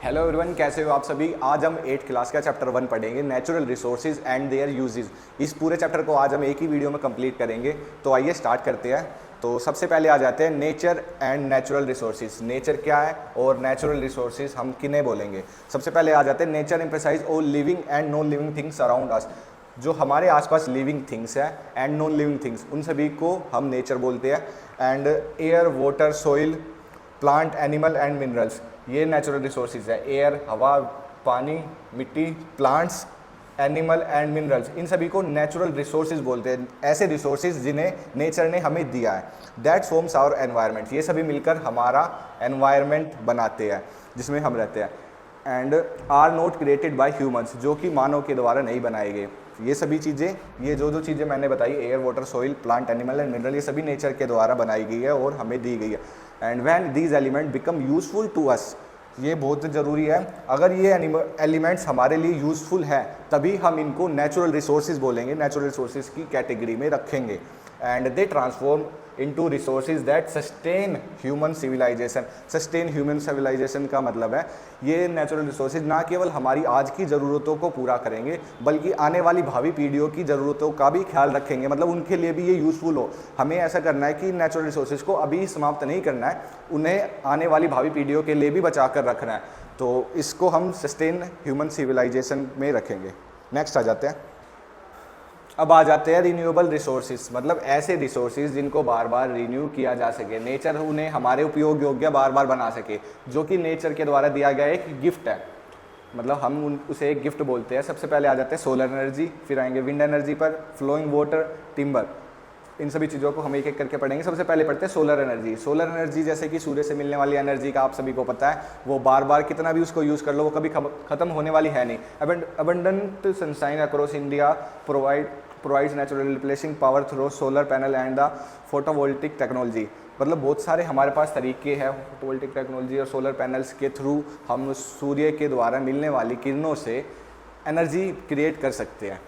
Hello everyone, कैसे हो आप सभी। आज हम 8th क्लास का चैप्टर 1 पढ़ेंगे, natural resources and there uses. इस पूरे चैप्टर को आज हम एक ही वीडियो में कंप्लीट करेंगे। तो आइए स्टार्ट करते हैं। तो सबसे पहले आ जाते हैं nature and natural resources. Nature क्या है और नेचुरल रिसोर्सेज हम किन्हें बोलेंगे। सबसे पहले आ जाते हैं nature emphasize all living and non living things around us. जो हमारे आसपास लिविंग थिंग्स है एंड नॉन लिविंग थिंग्स, उन सभी को हम नेचर बोलते हैं। And air, water, soil, plant, animal and minerals, ये नेचुरल रिसोर्सेज है। एयर, हवा, पानी, मिट्टी, प्लांट्स, एनिमल एंड मिनरल्स, इन सभी को नेचुरल रिसोर्सेज बोलते हैं। ऐसे रिसोर्सेज जिन्हें नेचर ने हमें दिया है। दैट फॉर्म्स आवर एनवायरनमेंट, ये सभी मिलकर हमारा एनवायरनमेंट बनाते हैं जिसमें हम रहते हैं। And are not created by humans, जो कि मानव के द्वारा नहीं बनाए गए। ये सभी चीज़ें, ये जो चीज़ें मैंने बताई, air, water, soil, plant, animal and mineral, ये सभी नेचर के द्वारा बनाई गई है और हमें दी गई है। And when these element become useful to us, ये बहुत ज़रूरी है। अगर ये एलिमेंट्स हमारे लिए यूजफुल है तभी हम इनको नेचुरल रिसोर्सेज बोलेंगे, नेचुरल रिसोर्सेज की कैटेगरी में रखेंगे। And they transform into resources that sustain human civilization. Sustain human civilization का मतलब है ये नेचुरल रिसोर्सेज ना केवल हमारी आज की ज़रूरतों को पूरा करेंगे बल्कि आने वाली भावी पीढ़ियों की ज़रूरतों का भी ख्याल रखेंगे। मतलब उनके लिए भी ये यूज़फुल हो। हमें ऐसा करना है कि नेचुरल रिसोर्सेज को अभी समाप्त नहीं करना है, उन्हें आने वाली भावी पीढ़ियों के लिए भी बचा कर रखना है। तो इसको हम सस्टेन ह्यूमन सिविलाइजेशन में रखेंगे। नेक्स्ट आ जाते हैं। अब आ जाते हैं रिन्यूएबल रिसोर्सेज, मतलब ऐसे रिसोर्सेज जिनको बार बार रिन्यू किया जा सके। नेचर उन्हें हमारे उपयोग योग्य बार बार बना सके, जो कि नेचर के द्वारा दिया गया एक गिफ्ट है। मतलब हम उसे एक गिफ्ट बोलते हैं। सबसे पहले आ जाते हैं सोलर एनर्जी, फिर आएंगे विंड एनर्जी पर, फ्लोइंग वाटर, टिम्बर। इन सभी चीज़ों को हम एक एक करके पढ़ेंगे। सबसे पहले पढ़ते हैं सोलर एनर्जी। सोलर एनर्जी जैसे कि सूर्य से मिलने वाली एनर्जी का आप सभी को पता है, वो बार बार कितना भी उसको यूज़ कर लो वो कभी ख़त्म होने वाली है नहीं। Abundant sunshine across India provides natural replacing power through solar panel and the photovoltaic technology। मतलब बहुत सारे हमारे पास तरीके हैं फोटोवोल्टिक टेक्नोलॉजी और सोलर पैनल्स के थ्रू हम सूर्य के द्वारा मिलने वाली किरणों से एनर्जी क्रिएट कर सकते हैं।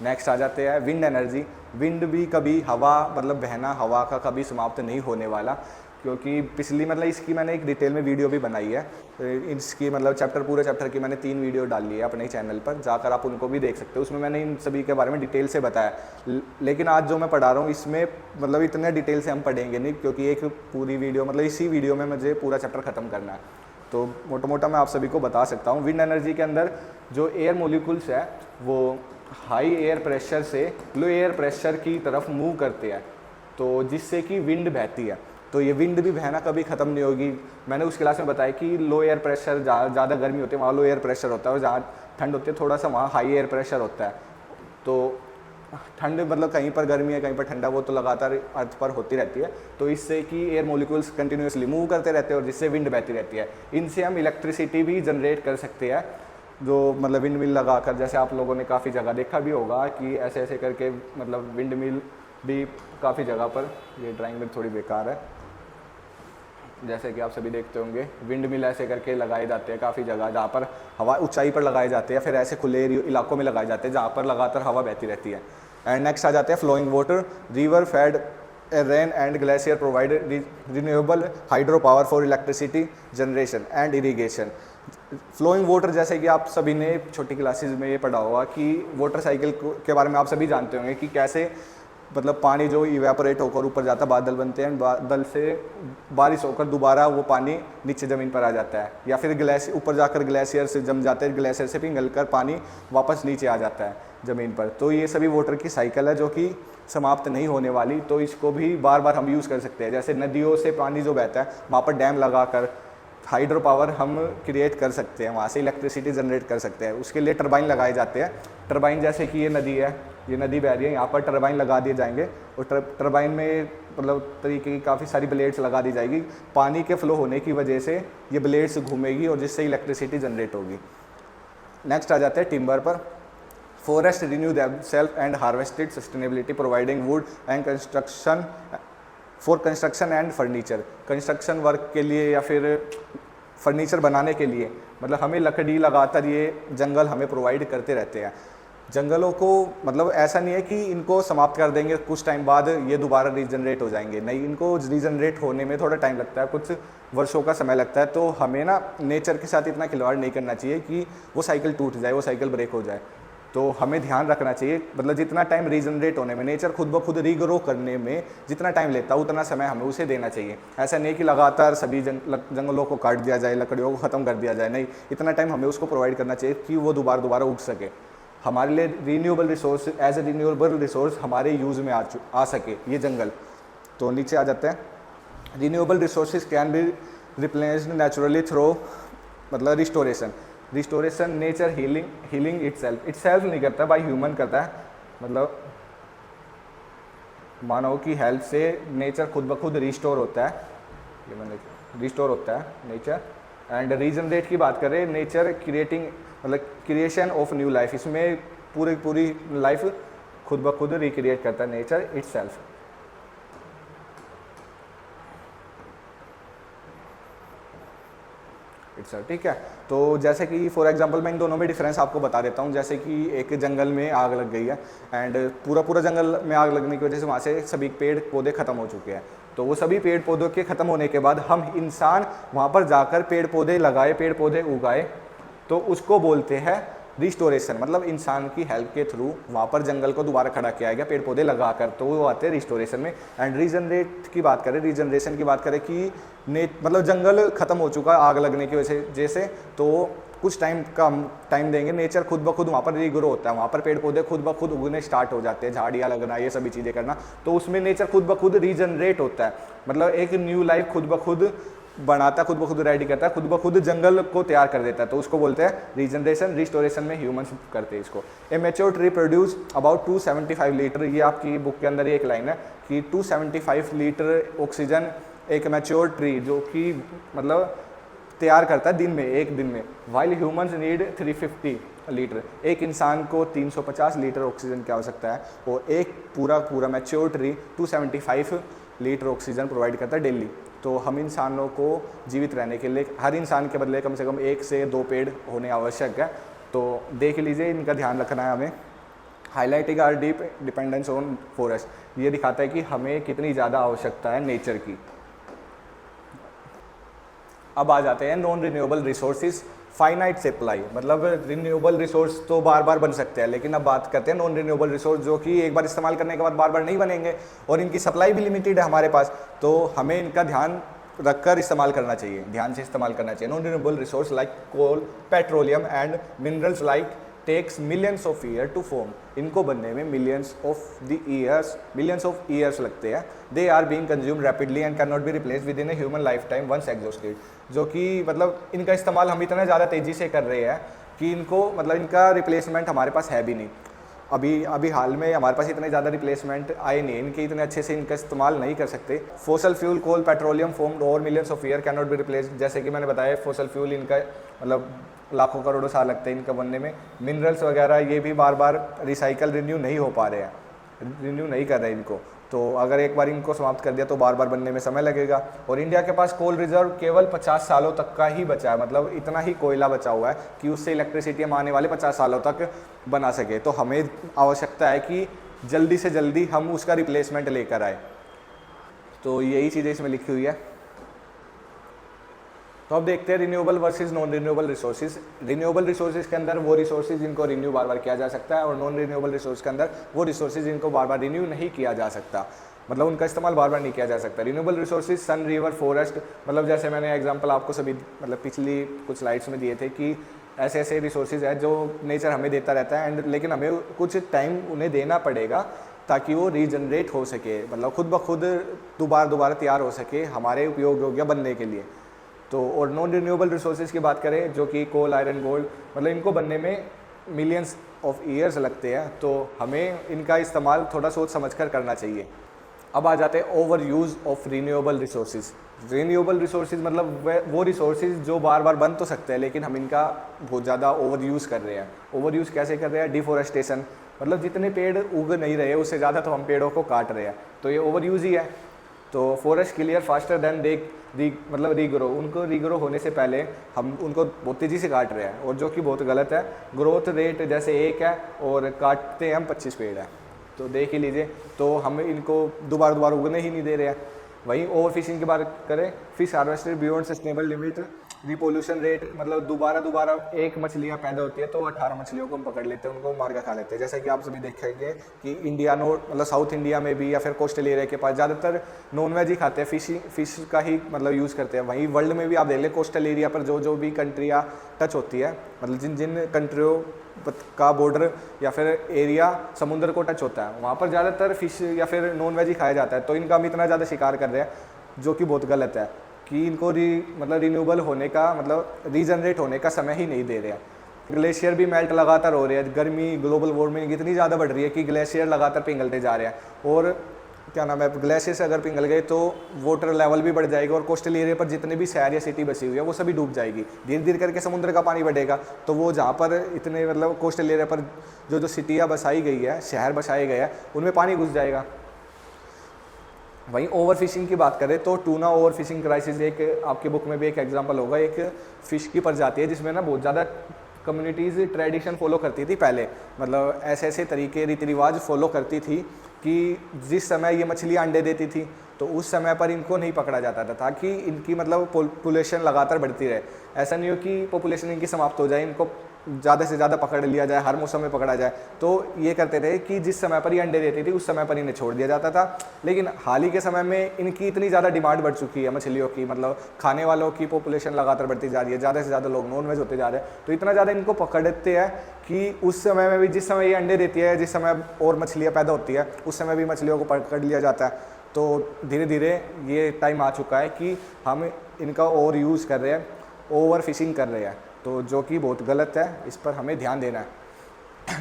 नेक्स्ट आ जाते हैं विंड एनर्जी। विंड भी कभी हवा, मतलब बहना हवा का कभी समाप्त नहीं होने वाला, क्योंकि पिछली मतलब इसकी मैंने एक डिटेल में वीडियो भी बनाई है। इसकी मतलब पूरे चैप्टर की मैंने 3 वीडियो डाली है अपने चैनल पर, जाकर आप उनको भी देख सकते हो। उसमें मैंने इन सभी के बारे में डिटेल से बताया। लेकिन आज जो मैं पढ़ा रहा हूँ इसमें मतलब इतने डिटेल से हम पढ़ेंगे नहीं, क्योंकि एक पूरी वीडियो मतलब इसी वीडियो में मुझे पूरा चैप्टर ख़त्म करना है। तो मोटा मोटा मैं आप सभी को बता सकता हूँ। विंड एनर्जी के अंदर जो एयर मोलिकुल्स है वो हाई एयर प्रेशर से लो एयर प्रेशर की तरफ मूव करते हैं, तो जिससे कि विंड बहती है। तो ये विंड भी बहना कभी ख़त्म नहीं होगी। मैंने उस क्लास में बताया कि लो एयर प्रेशर, ज़्यादा गर्मी होती है वहाँ लो एयर प्रेशर होता है, और जहाँ ठंड होती है थोड़ा सा वहाँ हाई एयर प्रेशर होता है। तो ठंड मतलब कहीं पर गर्मी है कहीं पर ठंडा, वो तो लगातार अर्थ पर होती रहती है। तो इससे कि एयर मोलिक्यूल्स कंटिन्यूसली मूव करते रहते हैं और जिससे विंड बहती रहती है। इनसे हम इलेक्ट्रिसिटी भी जनरेट कर सकते हैं, जो मतलब विंड मिल लगाकर, जैसे आप लोगों ने काफ़ी जगह देखा भी होगा कि ऐसे ऐसे करके मतलब विंड मिल भी काफ़ी जगह पर, ये ड्राइंग में थोड़ी बेकार है, जैसे कि आप सभी देखते होंगे विंड मिल ऐसे करके लगाए जाते हैं काफ़ी जगह, जहाँ पर हवा ऊंचाई पर लगाए जाते हैं, फिर ऐसे खुले इलाकों में लगाए जाते हैं जहाँ पर लगातार हवा बहती रहती है। एंड नेक्स्ट आ जाते हैं flowing water. River fed rain and glacier provide renewable hydro power for electricity generation and irrigation. Flowing water, जैसे कि आप सभी ने छोटी क्लासेज में ये पढ़ा होगा कि वाटर साइकिल के बारे में आप सभी जानते होंगे कि कैसे मतलब पानी जो इवेपोरेट होकर ऊपर जाता है, बादल बनते हैं, बादल से बारिश होकर दोबारा वो पानी नीचे ज़मीन पर आ जाता है, या फिर ग्लेशियर ऊपर जाकर ग्लेशियर से जम जाते हैं, ग्लेशियर से पिघलकर पानी वापस नीचे आ जाता है ज़मीन पर। तो ये सभी वाटर की साइकिल है जो कि समाप्त नहीं होने वाली। तो इसको भी बार बार हम यूज़ कर सकते हैं। जैसे नदियों से पानी जो बहता है वहाँ पर डैम लगाकर हाइड्रो पावर हम क्रिएट कर सकते हैं, वहाँ से इलेक्ट्रिसिटी जनरेट कर सकते हैं। उसके लिए टरबाइन लगाए जाते हैं। टरबाइन जैसे कि ये नदी है, ये नदी बह रही है, यहाँ पर टरबाइन लगा दिए जाएंगे और टरबाइन में मतलब तरीके की काफ़ी सारी ब्लेड्स लगा दी जाएगी। पानी के फ्लो होने की वजह से ये ब्लेड्स घूमेगी और जिससे इलेक्ट्रिसिटी जनरेट होगी। नेक्स्ट आ जाते हैं टिम्बर पर। Forest renew themselves and harvested sustainability providing wood and construction for construction and furniture. Construction work के लिए या फिर फर्नीचर बनाने के लिए मतलब हमें लकड़ी लगातार ये जंगल हमें प्रोवाइड करते रहते हैं। जंगलों को मतलब ऐसा नहीं है कि इनको समाप्त कर देंगे कुछ टाइम बाद ये दोबारा रीजनरेट हो जाएंगे, नहीं, इनको रीजनरेट होने में थोड़ा टाइम लगता है, कुछ वर्षों का समय लगता है। तो हमें ना नेचर के साथ इतना खिलवाड़ नहीं करना चाहिए कि वो साइकिल टूट जाए, वो साइकिल ब्रेक हो जाए। तो हमें ध्यान रखना चाहिए, मतलब जितना टाइम रीजनरेट होने में, नेचर खुद ब खुद रीग्रो करने में जितना टाइम लेता है उतना समय हमें उसे देना चाहिए। ऐसा नहीं कि लगातार सभी जंगलों को काट दिया जाए, लकड़ियों को ख़त्म कर दिया जाए, नहीं, इतना टाइम हमें उसको प्रोवाइड करना चाहिए कि वो दोबारा उग सके। हमारे लिए renewable resource, as a renewable resource हमारे यूज़ में आ सके ये जंगल। तो नीचे आ जाते हैं। Renewable resources can be replaced naturally through मतलब रिस्टोरेशन नेचर हीलिंग इटसेल्फ नहीं करता, बाय ह्यूमन करता है। मतलब मानव की हेल्प से नेचर खुद ब खुद रिस्टोर होता है, ये मैंने रिस्टोर होता है नेचर। एंड रीजनरेट की बात करें, नेचर क्रिएटिंग मतलब क्रिएशन ऑफ न्यू लाइफ, इसमें पूरी लाइफ खुद ब खुद रिक्रिएट करता है नेचर इटसेल्फ। ठीक है। तो जैसे कि फॉर एग्जांपल मैं इन दोनों में डिफरेंस आपको बता देता हूँ। जैसे कि एक जंगल में आग लग गई है एंड पूरा जंगल में आग लगने की वजह से वहाँ से सभी पेड़ पौधे ख़त्म हो चुके हैं। तो वो सभी पेड़ पौधों के ख़त्म होने के बाद हम इंसान वहाँ पर जाकर पेड़ पौधे लगाए, पेड़ पौधे उगाए, तो उसको बोलते हैं रिस्टोरेशन। मतलब इंसान की हेल्प के थ्रू वहाँ पर जंगल को दोबारा खड़ा किया गया पेड़ पौधे लगाकर, तो वो आते हैं रिस्टोरेशन में। एंड रीजनरेट की बात करें, रीजनरेशन की बात करें कि मतलब जंगल खत्म हो चुका है आग लगने की वजह से जैसे, तो कुछ टाइम देंगे, नेचर खुद ब खुद वहाँ पर रीग्रो होता है, वहाँ पर पेड़ पौधे खुद ब खुद उगने स्टार्ट हो जाते हैं, झाड़ियाँ लगना, ये सभी चीज़ें करना, तो उसमें नेचर खुद ब खुद रीजनरेट होता है। मतलब एक न्यू लाइफ खुद ब खुद बनाता, खुद ब खुद रेडी करता है, खुद ब खुद जंगल को तैयार कर देता है, तो उसको बोलते हैं रीजनरेशन। रिस्टोरेशन में ह्यूमंस करते हैं इसको। ए mature tree produce about 275 litre, ये आपकी बुक के अंदर एक लाइन है कि 275 लीटर ऑक्सीजन एक मैच्योर ट्री जो कि मतलब तैयार करता है दिन में, एक दिन में। वाइल ह्यूमंस नीड 350 लीटर, एक इंसान को 350 लीटर ऑक्सीजन की आवश्यकता है, और एक पूरा mature tree 275 litre oxygen provide करता है डेली। तो हम इंसानों को जीवित रहने के लिए हर इंसान के बदले कम से कम 1 से 2 पेड़ होने आवश्यक है। तो देख लीजिए, इनका ध्यान रखना है हमें। Highlighting are deep dependence on forest, ये दिखाता है कि हमें कितनी ज़्यादा आवश्यकता है नेचर की। अब आ जाते हैं non renewable resources finite supply. मतलब रिन्यूएबल रिसोर्स तो बार बार बन सकते हैं, लेकिन अब बात करते हैं नॉन रिन्यूएबल रिसोर्स जो कि एक बार इस्तेमाल करने के बाद बार बार नहीं बनेंगे और इनकी सप्लाई भी लिमिटेड है हमारे पास, तो हमें इनका ध्यान रखकर इस्तेमाल करना चाहिए, ध्यान से इस्तेमाल करना चाहिए। Non renewable resource like coal, petroleum and minerals like takes millions of year to form, इनको बनने में मिलियंस ऑफ ईयर्स लगते हैं। They are being consume rapidly and can not be replace within a human lifetime once exhausted, जो कि मतलब इनका इस्तेमाल हम इतना ज़्यादा तेज़ी से कर रहे हैं कि इनको मतलब इनका रिप्लेसमेंट हमारे पास है भी नहीं। अभी हाल में हमारे पास इतने ज़्यादा रिप्लेसमेंट आए नहीं, इनके इतने अच्छे से इनका इस्तेमाल नहीं कर सकते। Fossil fuel, coal, petroleum formed over millions of year can not be replace, जैसे कि मैंने बताया फोसल फ्यूल इनका मतलब लाखों करोड़ों साल लगते हैं इनका बनने में। मिनरल्स वगैरह ये भी बार बार रिसाइकल रिन्यू नहीं हो पा रहे हैं, रिन्यू नहीं कर रहे इनको, तो अगर एक बार इनको समाप्त कर दिया तो बार बार बनने में समय लगेगा। और इंडिया के पास कोल रिजर्व केवल 50 सालों तक का ही बचा है, मतलब इतना ही कोयला बचा हुआ है कि उससे इलेक्ट्रिसिटी हम आने वाले 50 सालों तक बना सके। तो हमें आवश्यकता है कि जल्दी से जल्दी हम उसका रिप्लेसमेंट लेकर आए। तो यही चीज़ें इसमें लिखी हुई है। तो अब देखते हैं renewable versus non renewable resources. Renewable resources के अंदर वो रिसोर्सेज जिनको रिन्यू बार बार किया जा सकता है, और नॉन रिन्यूएबल रिसोर्स के अंदर वो रिसोर्सेज जिनको बार बार रिन्यू नहीं किया जा सकता, मतलब उनका इस्तेमाल बार बार नहीं किया जा सकता। रिन्यूएबल रिसोर्सेज सन, रिवर, फॉरेस्ट, मतलब जैसे मैंने एग्जांपल आपको सभी मतलब पिछली कुछ स्लाइड्स में दिए थे कि ऐसे ऐसे रिसोर्सेज है जो नेचर हमें देता रहता है, एंड लेकिन हमें कुछ टाइम उन्हें देना पड़ेगा ताकि वो रीजनरेट हो सके, मतलब खुद ब खुद दोबारा तैयार हो सके हमारे उपयोग योग्य बनने के लिए। तो और नॉन रिन्यूएबल रिसोर्सेज की बात करें जो कि कोल, आयरन, गोल्ड, मतलब इनको बनने में मिलियंस ऑफ ईयर्स लगते हैं, तो हमें इनका इस्तेमाल थोड़ा सोच समझ कर करना चाहिए। अब आ जाते हैं over use of renewable resources. Renewable resources मतलब वो रिसोर्सेज जो बार बार बन तो सकते हैं, लेकिन हम इनका बहुत ज़्यादा ओवर यूज़ कर रहे हैं। ओवर यूज़ कैसे कर रहे हैं? डिफॉरेस्टेशन, मतलब जितने पेड़ उग नहीं रहे उससे ज़्यादा तो हम पेड़ों को काट रहे हैं, तो ये ओवर यूज़ ही है। तो forest clear faster than they मतलब रीग्रो, उनको रीग्रो होने से पहले हम उनको बहुत तेज़ी से काट रहे हैं, और जो कि बहुत गलत है। ग्रोथ रेट जैसे 1 है और काटते हैं हम 25 पेड़ है, तो देख ही लीजिए। तो हम इनको दोबारा दोबारा उगने ही नहीं दे रहे हैं। वहीं ओवर फिशिंग की बात करें, fish harvested beyond sustainable limit, repopulation rate, मतलब दोबारा एक मछलियाँ पैदा होती है तो 18 मछलियों को हम पकड़ लेते हैं, उनको मार के खा लेते हैं। जैसा कि आप सभी देखेंगे कि इंडिया मतलब साउथ इंडिया में भी या फिर कोस्टल एरिया के पास ज़्यादातर नॉन वेज ही खाते हैं, फिश का ही मतलब यूज़ करते हैं। वहीं वर्ल्ड में भी आप देख लें, कोस्टल एरिया पर जो भी कंट्रियाँ टच होती है, मतलब जिन जिन कंट्रियों का बॉर्डर या फिर एरिया समुद्र को टच होता है, वहाँ पर ज़्यादातर फिश या फिर नॉन वेज ही खाया जाता है। तो इनका हम इतना ज़्यादा शिकार कर रहे हैं, जो कि बहुत गलत है, कि इनको मतलब रिन्यूएबल होने का, मतलब रीजनरेट होने का समय ही नहीं दे रहे हैं। ग्लेशियर भी मेल्ट लगातार हो रहे हैं, गर्मी, ग्लोबल वार्मिंग इतनी ज़्यादा बढ़ रही है कि ग्लेशियर लगातार पिघलते जा रहे हैं। और क्या नाम है, ग्लेशियर से अगर पिघल गए तो वाटर लेवल भी बढ़ जाएगा, और कोस्टल एरिया पर जितने भी शहर या सिटी बसी हुई है वो सभी डूब जाएगी। धीरे धीरे करके समुद्र का पानी बढ़ेगा, तो वो जहाँ पर इतने मतलब कोस्टल एरिया पर जो सिटियाँ बसाई गई है, शहर बसाए गए हैं, उनमें पानी घुस जाएगा। वहीं ओवर फिशिंग की बात करें तो टूना ओवर फिशिंग क्राइसिस एक आपके बुक में भी एक एग्जांपल होगा। एक फ़िश की प्रजाति है जिसमें ना बहुत ज़्यादा कम्युनिटीज़ ट्रेडिशन फॉलो करती थी पहले, मतलब ऐसे ऐसे तरीके रीति रिवाज फॉलो करती थी कि जिस समय ये मछलियाँ अंडे देती थी तो उस समय पर इनको नहीं पकड़ा जाता था, ताकि इनकी मतलब पॉपुलेशन लगातार बढ़ती रहे। ऐसा नहीं हो कि पॉपुलेशन इनकी समाप्त हो जाए, इनको ज़्यादा से ज़्यादा पकड़ लिया जाए, हर मौसम में पकड़ा जाए। तो ये करते थे कि जिस समय पर ये अंडे देती थी उस समय पर इन्हें छोड़ दिया जाता था। लेकिन हाल ही के समय में इनकी इतनी ज़्यादा डिमांड बढ़ चुकी है मछलियों की, मतलब खाने वालों की पॉपुलेशन लगातार बढ़ती जा रही है, ज़्यादा से ज़्यादा लोग नॉन वेज होते जा रहे हैं, तो इतना ज़्यादा इनको पकड़ते हैं कि उस समय में भी, जिस समय ये अंडे देती है, जिस समय और मछलियाँ पैदा होती है, उस समय भी मछलियों को पकड़ लिया जाता है। तो धीरे धीरे ये टाइम आ चुका है कि हम इनका ओवर यूज़ कर रहे हैं, ओवर फिशिंग कर रहे हैं, तो जो कि बहुत गलत है, इस पर हमें ध्यान देना है।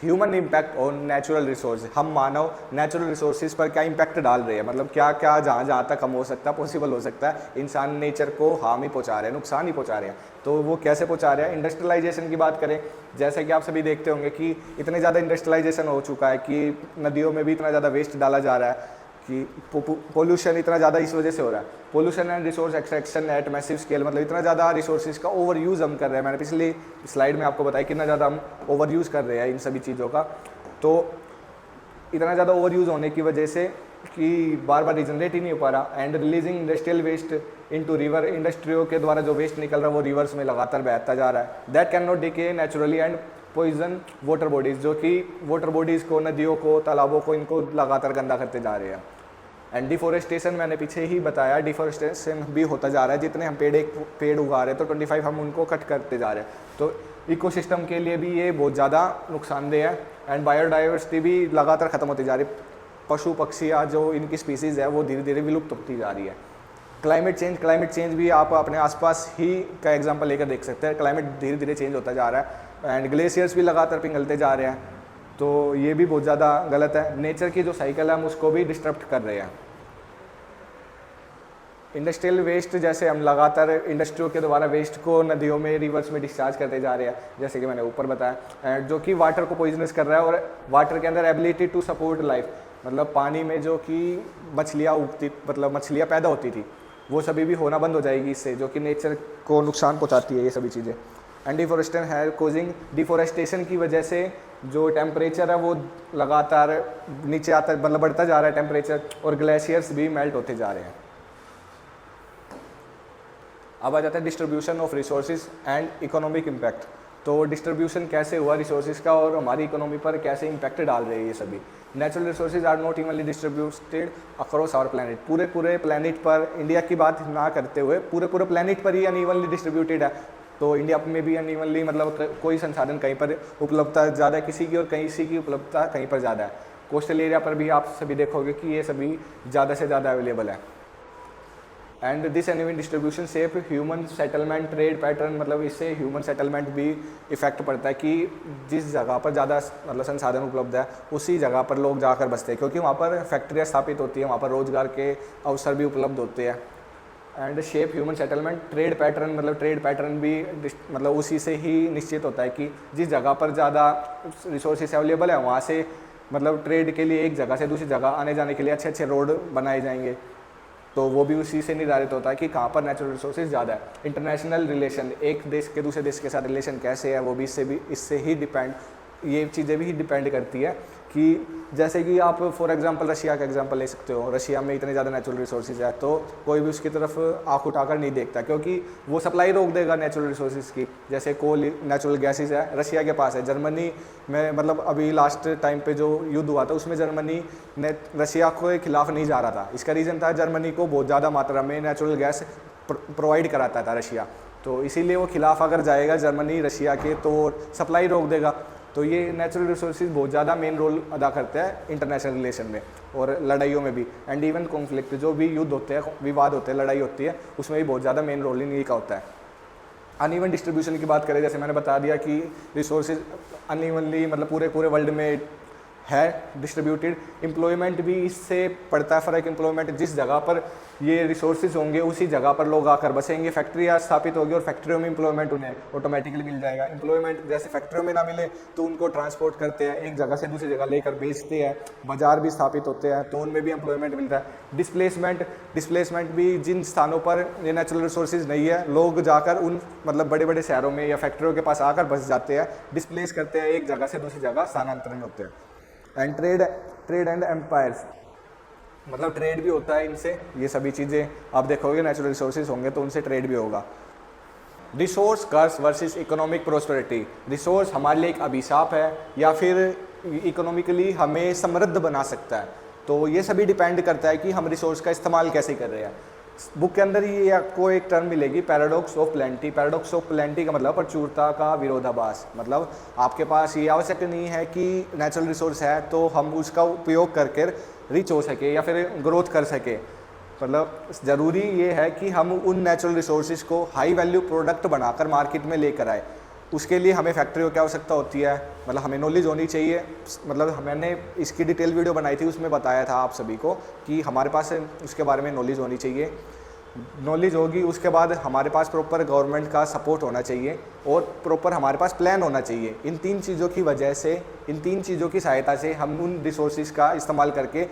Human impact on natural resource, हम मानव नेचुरल रिसोर्सेज पर क्या इम्पैक्ट डाल रहे हैं, मतलब क्या क्या जहाँ जहाँ तक कम हो सकता है, पॉसिबल हो सकता है, इंसान नेचर को हार्म ही पहुँचा रहे हैं, नुकसान ही पहुँचा रहे हैं। तो वो कैसे पहुँचा रहे हैं? इंडस्ट्रियलाइजेशन की बात करें, जैसे कि आप सभी देखते होंगे कि इतने ज़्यादा इंडस्ट्रियलाइजेशन हो चुका है कि नदियों में भी इतना ज़्यादा वेस्ट डाला जा रहा है कि पोल्यूशन इतना ज़्यादा इस वजह से हो रहा है। Pollution and resource extraction at massive scale, मतलब इतना ज़्यादा रिसोर्सेज का ओवर यूज़ हम कर रहे हैं। मैंने पिछली स्लाइड में आपको बताया कितना ज़्यादा हम ओवर यूज़ कर रहे हैं इन सभी चीज़ों का। तो इतना ज़्यादा ओवर यूज़ होने की वजह से कि बार बार रिजनरेट ही नहीं हो पा रहा, and releasing industrial waste into river, इंडस्ट्रियों के द्वारा जो वेस्ट निकल रहा है वो रिवर्स में लगातार बहता जा रहा है। That can not decay naturally and poison water bodies, जो कि वाटर बॉडीज़ को, नदियों को, तालाबों को, इनको लगातार गंदा करते जा रहे हैं। एंड डिफोरेस्टेशन, मैंने पीछे ही बताया, डिफोरेस्टेशन भी होता जा रहा है। जितने हम पेड़ उगा रहे हैं तो 25 हम उनको कट करते जा रहे हैं, तो इकोसिस्टम के लिए भी ये बहुत ज़्यादा नुकसानदेह है। एंड बायोडाइवर्सिटी भी लगातार ख़त्म होती जा रही है, पशु पक्षी या जो इनकी स्पीसीज़ है वो धीरे धीरे विलुप्त होती जा रही है। क्लाइमेट चेंज भी आप अपने आसपास ही का एग्जांपल लेकर देख सकते हैं। क्लाइमेट धीरे धीरे चेंज होता जा रहा है, एंड ग्लेशियर्स भी लगातार पिघलते जा रहे हैं, तो ये भी बहुत ज़्यादा गलत है। नेचर की जो साइकिल है हम उसको भी डिस्टर्ब कर रहे हैं। इंडस्ट्रियल वेस्ट, जैसे हम लगातार इंडस्ट्रियों के द्वारा वेस्ट को नदियों में, रिवर्स में डिस्चार्ज करते जा रहे हैं, जैसे कि मैंने ऊपर बताया, जो कि वाटर को पॉइजनस कर रहा है। और वाटर के अंदर एबिलिटी टू सपोर्ट लाइफ, मतलब पानी में जो कि मछलियाँ उगती, मतलब मछलियाँ पैदा होती थी, वो सभी भी होना बंद हो जाएगी इससे, जो कि नेचर को नुकसान पहुँचाती है ये सभी चीज़ें। एंड डिफोरेस्टेशन है कोजिंग, डिफोरेस्टेशन की वजह से जो टेम्परेचर है वो लगातार नीचे आता, मतलब बढ़ता जा रहा है टेम्परेचर, और ग्लेशियर्स भी मेल्ट होते जा रहे हैं। अब आ जाता है distribution of resources and economic impact. तो डिस्ट्रीब्यूशन कैसे हुआ रिसोर्सेज का और हमारी इकोनॉमी पर कैसे इम्पैक्ट डाल रहे हैं ये सभी। Natural resources are not evenly distributed across our planet, पूरे प्लैनेट पर, इंडिया की बात ना करते हुए पूरे प्लैनेट पर ही अनइवनली डिस्ट्रीब्यूटेड है। तो इंडिया में भी अनइवनली, मतलब कोई संसाधन कहीं पर उपलब्धता ज़्यादा है किसी की, और कहीं की उपलब्धता कहीं पर ज़्यादा है। कोस्टल एरिया पर भी आप सभी देखोगे कि ये सभी ज़्यादा से ज़्यादा अवेलेबल है। And this uneven distribution shape human settlement trade pattern, मतलब इससे ह्यूमन सेटलमेंट भी इफेक्ट पड़ता है कि जिस जगह पर ज़्यादा मतलब संसाधन उपलब्ध है उसी जगह पर लोग जाकर बसते हैं, क्योंकि वहाँ पर फैक्ट्रियाँ स्थापित होती हैं, वहाँ पर रोजगार के अवसर भी उपलब्ध होते हैं। And shape human settlement trade pattern, मतलब ट्रेड पैटर्न भी मतलब उसी से ही निश्चित होता है कि जिस जगह पर ज़्यादा रिसोर्सेज अवेलेबल है वहाँ से मतलब ट्रेड के लिए एक जगह से दूसरी जगह आने जाने के लिए अच्छे अच्छे रोड बनाए जाएंगे। तो वो भी उसी से निर्धारित होता है कि कहाँ पर नेचुरल रिसोर्सेज ज़्यादा है। इंटरनेशनल रिलेशन, एक देश के दूसरे देश के साथ रिलेशन कैसे है, वो भी इससे ही डिपेंड, ये चीज़ें भी डिपेंड करती है कि जैसे कि आप फॉर एग्जांपल रशिया का एग्जांपल ले सकते हो। रशिया में इतने ज़्यादा नेचुरल रिसोर्सेज है तो कोई भी उसकी तरफ आंख उठाकर नहीं देखता, क्योंकि वो सप्लाई रोक देगा नेचुरल रिसोर्सेज की। जैसे कोल, नेचुरल गैसेज है, रशिया के पास है। जर्मनी में मतलब अभी लास्ट टाइम पे जो युद्ध हुआ था उसमें जर्मनी ने रशिया के खिलाफ नहीं जा रहा था। इसका रीज़न था जर्मनी को बहुत ज़्यादा मात्रा में नेचुरल गैस प्रोवाइड कराता था रशिया, तो इसीलिए वो खिलाफ अगर जाएगा जर्मनी रशिया के तो सप्लाई रोक देगा। तो ये नेचुरल रिसोर्सेज बहुत ज़्यादा मेन रोल अदा करते हैं इंटरनेशनल रिलेशन में और लड़ाइयों में भी। एंड इवन कॉन्फ्लिक्ट, जो भी युद्ध होते हैं, विवाद होते हैं, लड़ाई होती है, उसमें भी बहुत ज़्यादा मेन रोल इन्हीं का होता है। अनइवन डिस्ट्रीब्यूशन की बात करें, जैसे मैंने बता दिया कि रिसोर्सेज अनइवनली मतलब पूरे वर्ल्ड में है डिस्ट्रीब्यूटेड। एम्प्लॉयमेंट भी इससे पड़ता है फ़र्क। एम्प्लॉयमेंट जिस जगह पर ये रिसोर्सेज होंगे उसी जगह पर लोग आकर बसेंगे, फैक्ट्रियाँ स्थापित होगी और फैक्ट्रियों में एम्प्लॉयमेंट उन्हें ऑटोमेटिकली मिल जाएगा। एम्प्लॉयमेंट जैसे फैक्ट्रियों में ना मिले तो उनको ट्रांसपोर्ट करते हैं, एक जगह से दूसरी जगह लेकर बेचते हैं, बाजार भी स्थापित होते हैं तो उनमें भी एम्प्लॉयमेंट मिलता है। डिस्प्लेसमेंट भी जिन स्थानों पर ये नेचुरल रिसोर्सेज नहीं है, लोग जाकर उन मतलब बड़े बड़े शहरों में या फैक्ट्रियों के पास आकर बस जाते हैं, डिस्प्लेस करते हैं, एक जगह से दूसरी जगह स्थानांतरण होते हैं। एंड ट्रेड एंड एम्पायर्स, मतलब ट्रेड भी होता है इनसे। ये सभी चीज़ें आप देखोगे, नेचुरल रिसोर्सेज होंगे तो उनसे ट्रेड भी होगा। रिसोर्स कर्स वर्सेस इकोनॉमिक प्रोस्पेरिटी। रिसोर्स हमारे लिए एक अभिशाप है या फिर इकोनॉमिकली हमें समृद्ध बना सकता है, तो ये सभी डिपेंड करता है कि हम रिसोर्स का इस्तेमाल कैसे कर रहे हैं। बुक के अंदर ये आपको एक टर्म मिलेगी, paradox of plenty. Paradox of plenty का मतलब प्रचुरता का विरोधाभास। मतलब आपके पास ये आवश्यक नहीं है कि नेचुरल रिसोर्स है तो हम उसका उपयोग करके रिच हो सके या फिर ग्रोथ कर सके। मतलब ज़रूरी ये है कि हम उन नेचुरल रिसोर्सेज को हाई वैल्यू प्रोडक्ट बनाकर मार्केट में लेकर आए। उसके लिए हमें फैक्ट्रियों की आवश्यकता होती है, मतलब हमें नॉलेज होनी चाहिए। मतलब मैंने इसकी डिटेल वीडियो बनाई थी, उसमें बताया था आप सभी को कि हमारे पास उसके बारे में नॉलेज होनी चाहिए। नॉलेज होगी उसके बाद हमारे पास प्रॉपर गवर्नमेंट का सपोर्ट होना चाहिए और प्रॉपर हमारे पास प्लान होना चाहिए। इन तीन चीज़ों की वजह से, इन तीन चीज़ों की सहायता से हम उन रिसोर्सेज का इस्तेमाल करके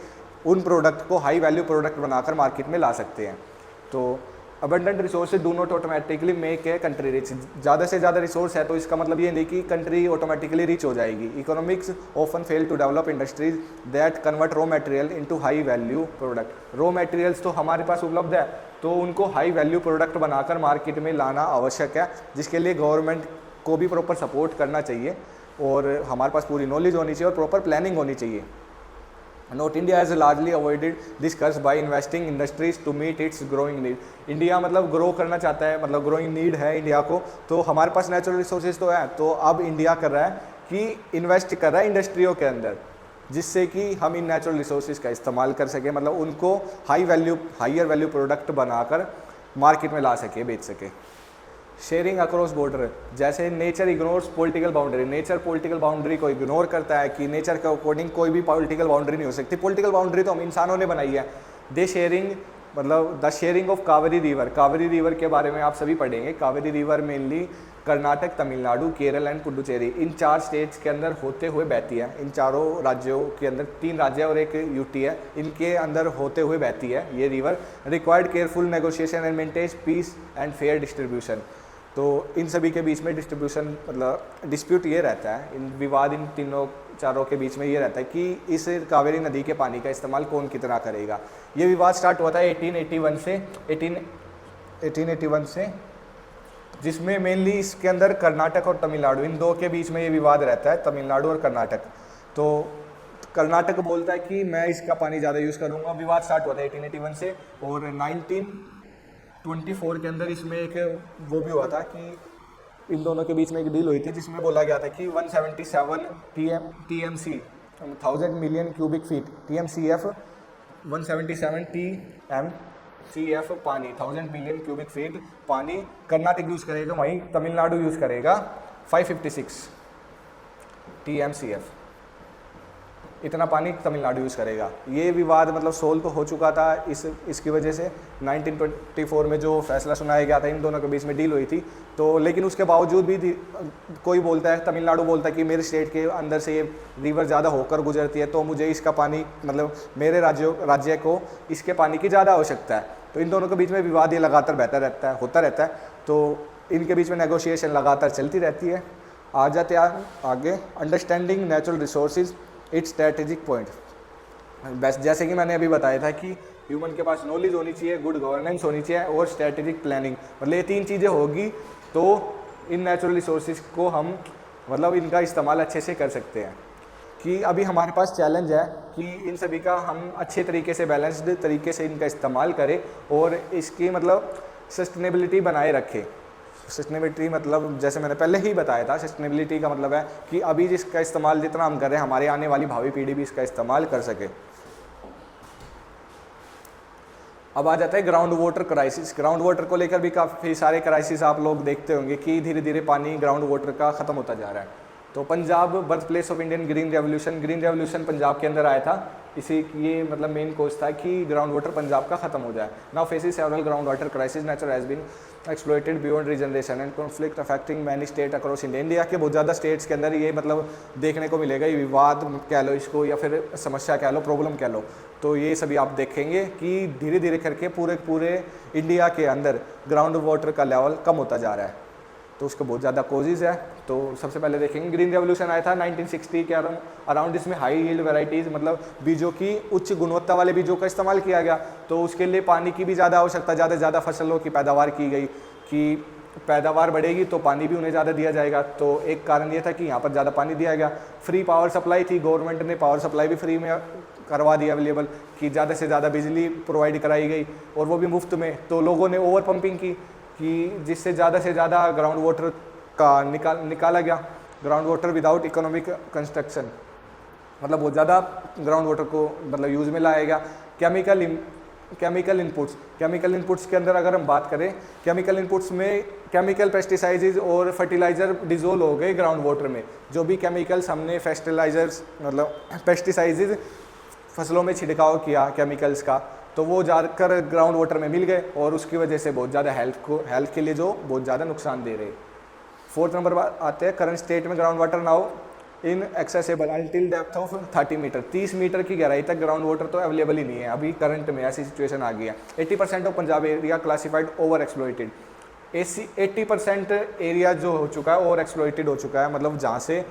उन प्रोडक्ट को हाई वैल्यू प्रोडक्ट बनाकर मार्केट में ला सकते हैं। तो abundant resources do not automatically make a country rich. ज़्यादा से ज़्यादा रिसोर्स है तो इसका मतलब ये नहीं कि कंट्री ऑटोमेटिकली रिच हो जाएगी। Economics often fail to develop industries that convert raw material into high value product. Raw materials तो हमारे पास उपलब्ध है तो उनको हाई वैल्यू प्रोडक्ट बनाकर मार्केट में लाना आवश्यक है, जिसके लिए गवर्नमेंट को भी प्रॉपर सपोर्ट करना चाहिए और हमारे पास पूरी नॉलेज होनी चाहिए और प्रॉपर प्लानिंग होनी चाहिए। North India has largely avoided this curse by investing industries to meet its growing need. India मतलब ग्रो करना चाहता है, मतलब ग्रोइंग नीड है इंडिया को, तो हमारे पास नेचुरल रिसोर्सेज तो है, तो अब इंडिया कर रहा है कि इन्वेस्ट कर रहा है इंडस्ट्रियों के अंदर, जिससे कि हम इन नेचुरल रिसोर्सेज का इस्तेमाल कर सकें, मतलब उनको हायर वैल्यू प्रोडक्ट बनाकर मार्केट में ला सके, बेच सके। शेयरिंग अक्रॉस बॉर्डर, जैसे nature ignores political boundary. Nature political boundary को इग्नोर करता है कि नेचर के अकॉर्डिंग कोई भी पॉलिटिकल बाउंड्री नहीं हो सकती। पॉलिटिकल बाउंड्री तो हम इंसानों ने बनाई है। दे शेयरिंग मतलब the sharing of Kaveri river. Kaveri river के बारे में आप सभी पढ़ेंगे। Kaveri river mainly Karnataka, Tamil Nadu, Kerala and Puducherry, in 4 states के अंदर होते हुए बहती है। इन चारों राज्यों के अंदर 3 राज्य और एक यूटी है, इनके अंदर होते हुए बहती है ये river. Required careful negotiation and maintain piece and fair distribution. तो इन सभी के बीच में डिस्ट्रीब्यूशन मतलब डिस्प्यूट ये रहता है, इन विवाद इन चारों के बीच में ये रहता है कि इस कावेरी नदी के पानी का इस्तेमाल कौन कितना करेगा। ये विवाद स्टार्ट हुआ था 1881 से, जिसमें मेनली इसके अंदर कर्नाटक और तमिलनाडु, इन 2 के बीच में ये विवाद रहता है, तमिलनाडु और कर्नाटक। तो कर्नाटक बोलता है कि मैं इसका पानी ज़्यादा यूज़ करूँगा। विवाद स्टार्ट हुआ था 1881 से और 1924 के अंदर इसमें एक वो भी हुआ था कि इन दोनों के बीच में एक डील हुई थी जिसमें बोला गया था कि 177 TMC 1000 million cubic feet TMCF 177 TMCF पानी 1000 मिलियन क्यूबिक फीट पानी कर्नाटक यूज़ करेगा, वहीं तमिलनाडु यूज़ करेगा 556 TMCF। इतना पानी तमिलनाडु यूज़ करेगा। ये विवाद मतलब सोल्व तो हो चुका था इसकी वजह से 1924 में जो फैसला सुनाया गया था, इन दोनों के बीच में डील हुई थी। तो लेकिन उसके बावजूद भी कोई बोलता है, तमिलनाडु बोलता है कि मेरे स्टेट के अंदर से ये रिवर ज़्यादा होकर गुजरती है तो मुझे इसका पानी मतलब मेरे राज्य को इसके पानी की ज़्यादा आवश्यकता है। तो इन दोनों के बीच में विवाद ये लगातार बहता रहता है, होता रहता है। तो इनके बीच में नेगोशिएशन लगातार चलती रहती है। आ जाते हैं आगे, understanding natural resources it's strategic point. बस जैसे कि मैंने अभी बताया था कि ह्यूमन के पास नॉलेज होनी चाहिए, गुड गवर्नेंस होनी चाहिए और स्ट्रेटेजिक प्लानिंग, मतलब ये 3 चीज़ें होगी तो इन नेचुरल रिसोर्सेज को हम मतलब इनका इस्तेमाल अच्छे से कर सकते हैं। कि अभी हमारे पास चैलेंज है कि इन सभी का हम अच्छे तरीके से, बैलेंस्ड तरीके से इनका इस्तेमाल करें और इसकी मतलब सस्टेनेबिलिटी बनाए रखें। सस्टेनेबिलिटी मतलब जैसे मैंने पहले ही बताया था, सस्टेनेबिलिटी का मतलब है कि अभी जिसका इस्तेमाल जितना हम कर रहे हैं, हमारे आने वाली भावी पीढ़ी भी इसका इस्तेमाल कर सके। अब आ जाता है ground water crisis. Ground water को लेकर भी काफ़ी सारे क्राइसिस आप लोग देखते होंगे कि धीरे धीरे पानी ग्राउंड वाटर का ख़त्म होता जा रहा है। तो Punjab birth place of Indian green revolution Punjab के अंदर आया था। इसी ये मतलब मेन कोज था कि ग्राउंड वाटर पंजाब का खत्म हो जाए। Now faces several ground water crisis, nature has been exploited beyond regeneration and conflict affecting many state across India. India के बहुत ज़्यादा स्टेट्स के अंदर ये मतलब देखने को मिलेगा, ये विवाद कह लो इसको या फिर समस्या कह लो, प्रॉब्लम कह लो। तो ये सभी आप देखेंगे कि धीरे धीरे करके पूरे इंडिया के अंदर ग्राउंड वाटर का लेवल कम होता जा रहा है। तो उसके बहुत ज़्यादा कोजेज़ है। तो सबसे पहले देखेंगे ग्रीन रेवोल्यूशन आया था 1960 के अराउंड। इसमें हाई यील्ड वैरायटीज़ मतलब बीजों की उच्च गुणवत्ता वाले बीजों का इस्तेमाल किया गया। तो उसके लिए पानी की भी ज़्यादा आवश्यकता, ज़्यादा से ज़्यादा फसलों की पैदावार की गई कि पैदावार बढ़ेगी तो पानी भी उन्हें ज़्यादा दिया जाएगा। तो एक कारण ये था कि यहाँ पर ज़्यादा पानी दिया गया। फ्री पावर सप्लाई थी, गवर्नमेंट ने पावर सप्लाई भी फ्री में करवा दी अवेलेबल, कि ज़्यादा से ज़्यादा बिजली प्रोवाइड कराई गई और वो भी मुफ्त में। तो लोगों ने ओवर पंपिंग की कि जिससे ज़्यादा से ज़्यादा ग्राउंड वाटर का निकाला गया। Ground water without economic construction, मतलब बहुत ज़्यादा ग्राउंड वाटर को मतलब यूज़ में लाया गया। केमिकल इनपुट्स के अंदर अगर हम बात करें, केमिकल इनपुट्स में केमिकल पेस्टिसाइड्स और फर्टिलाइज़र डिजोल्व हो गए ग्राउंड वाटर में। जो भी केमिकल्स हमने फर्टिलाइजर्स मतलब पेस्टिसाइड्स फसलों में छिड़काव किया केमिकल्स का, तो वो जाकर ग्राउंड वाटर में मिल गए और उसकी वजह से बहुत ज़्यादा हेल्थ के लिए जो बहुत ज़्यादा नुकसान दे रहे। 4th नंबर पर आते हैं, करंट स्टेट में ground water now inaccessible until depth of 30 मीटर। 30 मीटर की गहराई तक ग्राउंड वाटर तो अवेलेबल ही नहीं है अभी करंट में, ऐसी सिचुएशन आ गई है। 80% of Punjab area classified over exploited. 80% area जो हो चुका है ओवर एक्सप्लॉइटेड हो चुका है, मतलब जहाँ से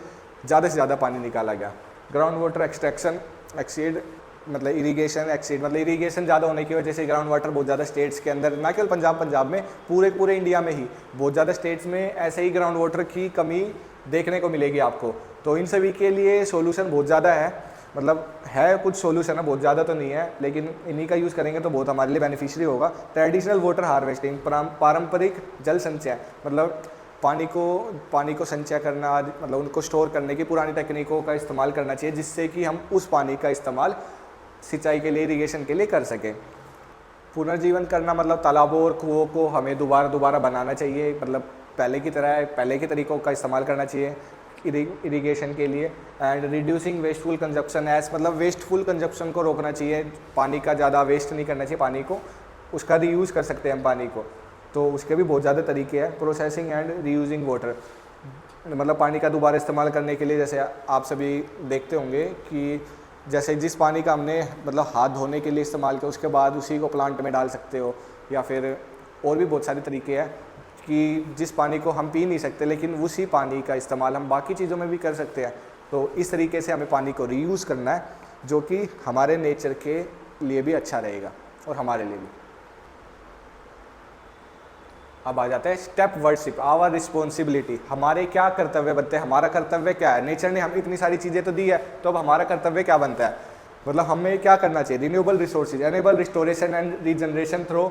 ज़्यादा पानी निकाला गया। ग्राउंड वाटर एक्सट्रैक्शन एक्सीड मतलब इरीगेशन ज़्यादा होने की वजह से ग्राउंड वाटर बहुत ज़्यादा स्टेट्स के अंदर, ना केवल पंजाब में, पूरे इंडिया में ही बहुत ज़्यादा स्टेट्स में ऐसे ही ग्राउंड वाटर की कमी देखने को मिलेगी आपको। तो इन सभी के लिए सॉल्यूशन बहुत ज़्यादा है, मतलब है कुछ सॉल्यूशन है, बहुत ज़्यादा तो नहीं है, लेकिन इन्हीं का यूज़ करेंगे तो बहुत हमारे लिए बेनिफिशियरी होगा। ट्रेडिशनल वाटर हार्वेस्टिंग, पारंपरिक जल संचय, मतलब पानी को संचय करना, मतलब उनको स्टोर करने की पुरानी तकनीकों का इस्तेमाल करना चाहिए, जिससे कि हम उस पानी का इस्तेमाल सिंचाई के लिए, इरीगेशन के लिए कर सकें। पुनर्जीवन करना मतलब तालाबों और कुओं को हमें दोबारा बनाना चाहिए, मतलब पहले की तरह पहले के तरीकों का इस्तेमाल करना चाहिए इरीगेशन के लिए। And reducing wasteful consumption as, मतलब वेस्टफुल कंजप्शन को रोकना चाहिए, पानी का ज़्यादा वेस्ट नहीं करना चाहिए, पानी को उसका रीयूज़ कर सकते हैं हम पानी को, तो उसके भी बहुत ज़्यादा तरीके हैं। प्रोसेसिंग एंड रीयूजिंग वाटर, मतलब पानी का दोबारा इस्तेमाल करने के लिए, जैसे आप सभी देखते होंगे कि जैसे जिस पानी का हमने मतलब हाथ धोने के लिए इस्तेमाल किया, उसके बाद उसी को प्लांट में डाल सकते हो, या फिर और भी बहुत सारे तरीके हैं कि जिस पानी को हम पी नहीं सकते लेकिन उसी पानी का इस्तेमाल हम बाकी चीज़ों में भी कर सकते हैं। तो इस तरीके से हमें पानी को रीयूज़ करना है, जो कि हमारे नेचर के लिए भी अच्छा रहेगा और हमारे लिए भी। अब आ जाता है स्टेप वर्डशिप, आवर रिस्पॉन्सिबिलिटी। हमारे क्या कर्तव्य बनते हैं, हमारा कर्तव्य क्या है। नेचर ने हमें इतनी सारी चीज़ें तो दी है, तो अब हमारा कर्तव्य क्या बनता है, मतलब हमें क्या करना चाहिए। Renewable resources, enable restoration and regeneration through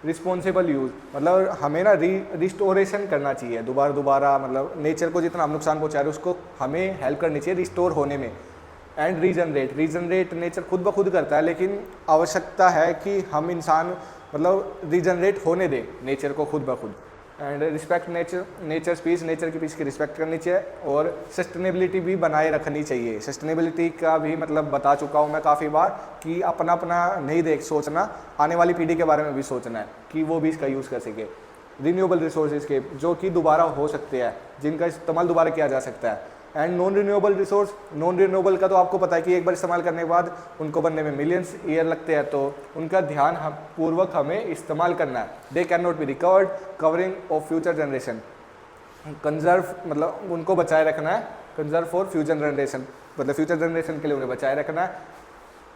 responsible use, मतलब हमें ना रिस्टोरेशन करना चाहिए दोबारा, मतलब नेचर को जितना हम नुकसान पहुँचा रहे हैं उसको हमें हेल्प करनी चाहिए रिस्टोर होने में। एंड रीजनरेट नेचर खुद ब खुद करता है, लेकिन आवश्यकता है कि हम इंसान मतलब रीजनरेट होने दें नेचर को खुद ब खुद। And respect nature speech, nature की पीस की रिस्पेक्ट करनी चाहिए और सस्टेनेबिलिटी भी बनाए रखनी चाहिए। सस्टेनेबिलिटी का भी मतलब बता चुका हूँ मैं काफ़ी बार कि अपना नहीं सोचना, आने वाली पीढ़ी के बारे में भी सोचना है कि वो भी इसका यूज़ कर सके। रिन्यूएबल रिसोर्सेज के जो कि दोबारा हो सकते हैं, जिनका इस्तेमाल दोबारा किया जा सकता है। And non renewable resource, non renewable का तो आपको पता है कि एक बार इस्तेमाल करने के बाद उनको बनने में मिलियंस ईयर लगते हैं, तो उनका ध्यान पूर्वक हमें इस्तेमाल करना है। They can not be recovered, covering of future generation. Conserve मतलब उनको बचाए रखना है, कंजर्व फॉर फ्यूचर जनरेशन मतलब फ्यूचर जनरेशन के लिए उन्हें बचाए रखना है।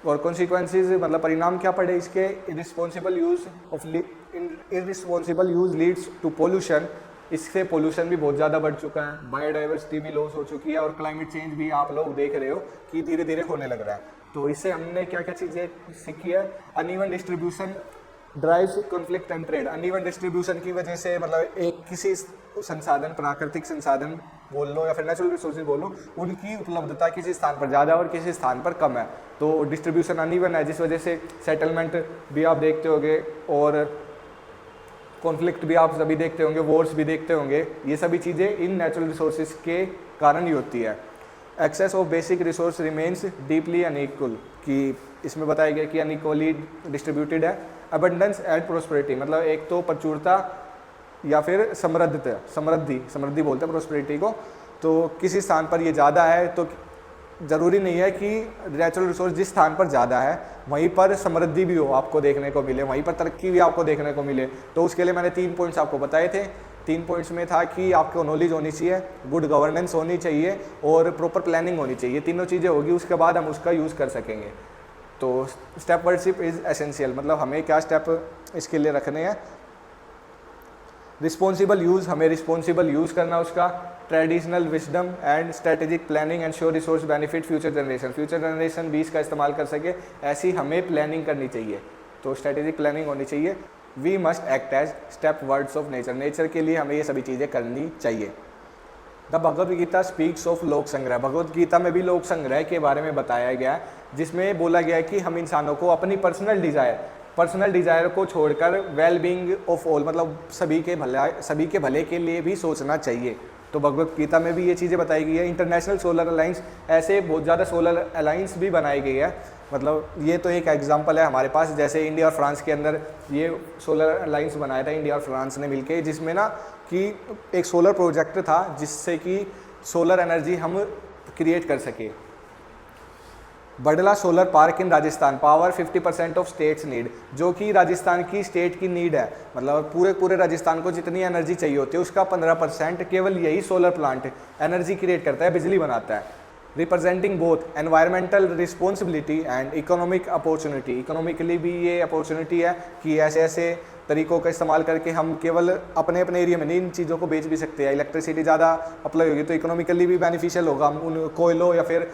और कॉन्सिक्वेंसेज मतलब परिणाम क्या पड़े इसके, irresponsible use leads to pollution, इससे पोल्यूशन भी बहुत ज़्यादा बढ़ चुका है, बायोडाइवर्सिटी भी लॉस हो चुकी है और क्लाइमेट चेंज भी आप लोग देख रहे हो कि धीरे धीरे होने लग रहा है। तो इससे हमने क्या क्या चीज़ें सीखी है, uneven distribution drives conflict and trade. Uneven distribution की वजह से मतलब एक किसी संसाधन, प्राकृतिक संसाधन बोल लो या फिर नेचुरल रिसोर्सेज बोल लो, उनकी उपलब्धता किसी स्थान पर ज़्यादा और किसी स्थान पर कम है, तो डिस्ट्रीब्यूशन अनइवन है, जिस वजह से सेटलमेंट भी आप देखते होंगे और कॉन्फ्लिक्ट भी आप सभी देखते होंगे, वॉर्स भी देखते होंगे। ये सभी चीज़ें इन नेचुरल रिसोर्सेज के कारण ही होती है। Access of basic resource remains deeply unequal, कि इसमें बताया गया कि अनइक्वली डिस्ट्रीब्यूटेड है। अबंडेंस एंड प्रोस्पेरिटी मतलब एक तो प्रचुरता या फिर समृद्धि बोलते हैं प्रोस्पेरिटी को, तो किसी स्थान पर ये ज़्यादा है तो ज़रूरी नहीं है कि नेचुरल रिसोर्स जिस स्थान पर ज़्यादा है वहीं पर समृद्धि भी हो आपको देखने को मिले, वहीं पर तरक्की भी आपको देखने को मिले। तो उसके लिए मैंने 3 पॉइंट्स आपको बताए थे। 3 पॉइंट्स में था कि आपको नॉलेज होनी चाहिए, गुड गवर्नेंस होनी चाहिए और प्रॉपर प्लानिंग होनी चाहिए। तीनों चीज़ें होगी उसके बाद हम उसका यूज़ कर सकेंगे। तो स्टेप वर्डशिप इज़ एसेंशियल, मतलब हमें क्या स्टेप इसके लिए रखने हैं। रिस्पॉन्सिबल यूज़, हमें रिस्पॉन्सिबल यूज़ करना उसका। Traditional wisdom and strategic planning and sure resource benefit future generation भी इसका इस्तेमाल कर सके, ऐसी हमें प्लानिंग करनी चाहिए। तो स्ट्रेटेजिक प्लानिंग होनी चाहिए। We must act as stewards of nature के लिए हमें ये सभी चीज़ें करनी चाहिए। The Bhagavad Gita speaks of Lok Sangraha, Bhagavad Gita में भी लोक संग्रह के बारे में बताया गया है, जिसमें बोला गया है कि हम इंसानों को अपनी पर्सनल डिज़ायर को छोड़कर वेल बीइंग ऑफ ऑल मतलब सभी के भले के लिए भी सोचना चाहिए। तो भगवद गीता में भी ये चीज़ें बताई गई है। इंटरनेशनल सोलर अलायंस, ऐसे बहुत ज़्यादा सोलर अलायंस भी बनाई गई है, मतलब ये तो एक एग्जांपल है हमारे पास। जैसे इंडिया और फ्रांस के अंदर ये सोलर अलायंस बनाया था इंडिया और फ्रांस ने मिलके, जिसमें ना कि एक सोलर प्रोजेक्ट था जिससे कि सोलर एनर्जी हम क्रिएट कर सके। Bhadla solar park in Rajasthan, power 50% of states need, जो कि राजस्थान की स्टेट की नीड है, मतलब पूरे राजस्थान को जितनी एनर्जी चाहिए होती है उसका 15% केवल यही सोलर प्लांट एनर्जी क्रिएट करता है, बिजली बनाता है। Representing both environmental responsibility and economic opportunity, economically भी ये अपॉर्चुनिटी है कि ऐसे ऐसे तरीकों का इस्तेमाल करके हम केवल अपने एरिया में नहीं इन चीज़ों को बेच भी सकते हैं। इलेक्ट्रिसिटी ज़्यादा अप्लाई होगी तो इकोनॉमिकली भी बेनिफिशियल होगा, हम उन कोयलों या फिर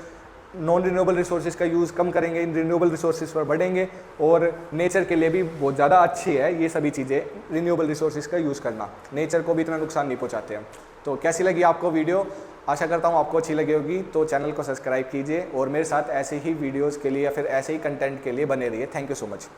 नॉन रिन्यूएबल रिसोर्सेज का यूज़ कम करेंगे, इन रिन्यूएबल रिसोर्सेज पर बढ़ेंगे और नेचर के लिए भी बहुत ज़्यादा अच्छी है ये सभी चीज़ें, रिन्यूएबल रिसोर्सेज का यूज़ करना, नेचर को भी इतना नुकसान नहीं पहुंचाते हैं। तो कैसी लगी आपको वीडियो, आशा करता हूँ आपको अच्छी लगी होगी। तो चैनल को सब्सक्राइब कीजिए और मेरे साथ ऐसे ही वीडियोज़ के लिए या फिर ऐसे ही कंटेंट के लिए बने रहिए। Thank you so much.